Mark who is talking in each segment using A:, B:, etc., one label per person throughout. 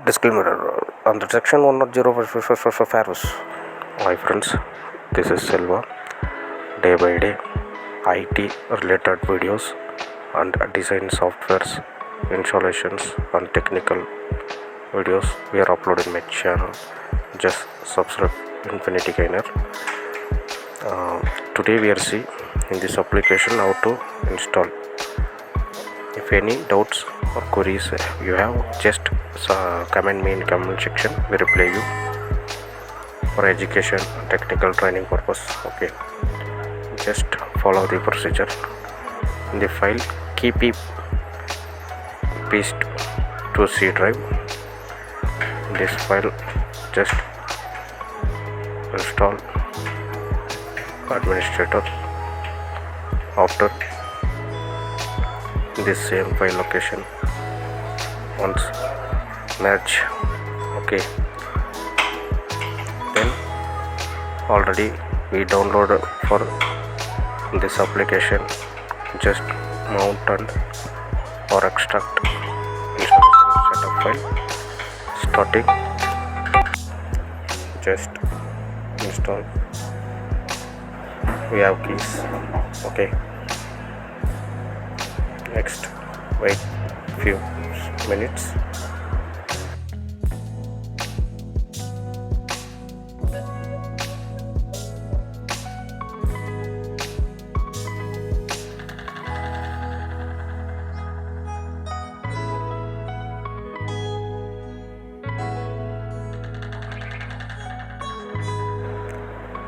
A: Disclaimer under section 105 firewalls. Hi friends, this is Selva. Day by day, IT related videos and design softwares, installations and technical videos we are uploading my channel. Just subscribe Infinity Gainer. Today we are see in this application how to install. If any doubts or queries you have, just comment me in comment section. We reply you for education and technical training purpose. Okay, just follow the procedure. In the file, keep it paste to C drive. In this file, just install administrator. After this same file location, once merge. Okay, then already we downloaded for this application. Just mount and or extract installation setup file. Starting, just install. We have keys. Okay, next wait few minutes.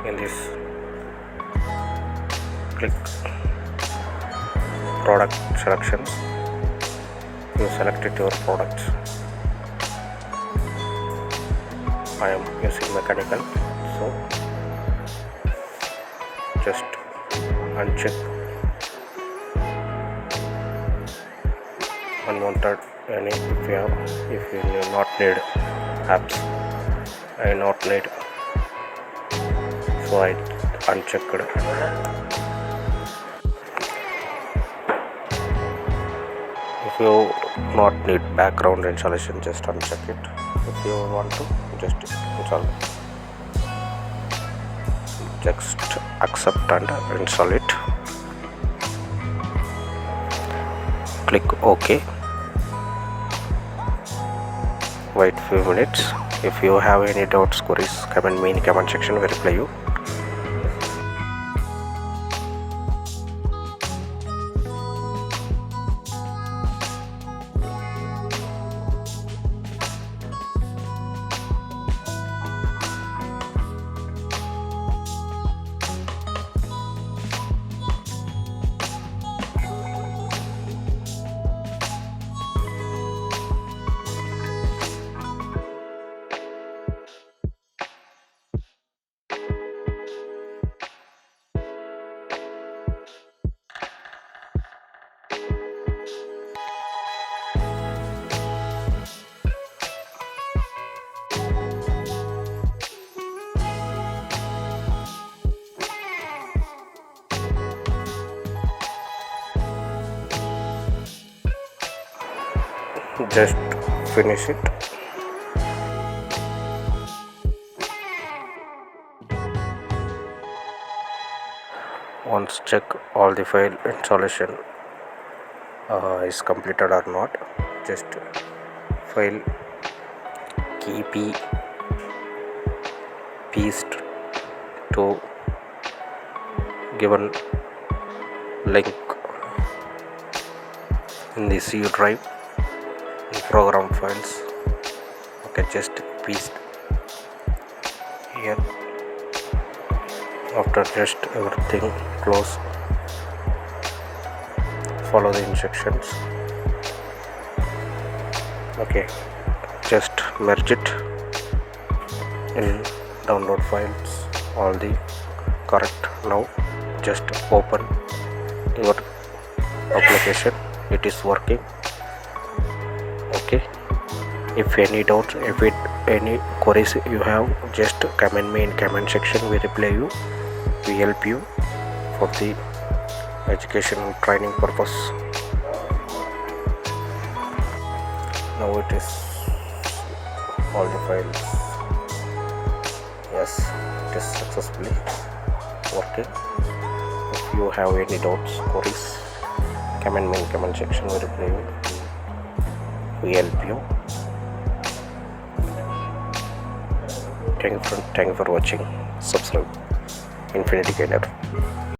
A: In this, click product selections. You selected your products. I am using mechanical, so just uncheck unwanted any. If you do not need apps, I not need, so I unchecked. If you not need background installation, just uncheck it. If you want to, just install. Just accept and install it. Click OK. Wait few minutes. If you have any doubts, queries, comment me in comment section. We reply you. Just finish it. Once check all the file installation is completed or not. Just file key paste to given link in the C drive. Program files. Okay, just paste here. After just everything close, follow the instructions. Okay, just merge it in download files, all the correct. Now just open your application. It is working. Okay, if any doubts, any queries you have, just comment me in comment section. We reply you. We help you for the educational training purpose. Now it is all the files. Yes, it is successfully working. If you have any doubts, queries, comment me in comment section. We reply you. We help you. Thank you for watching. Subscribe. Infinity Gainer.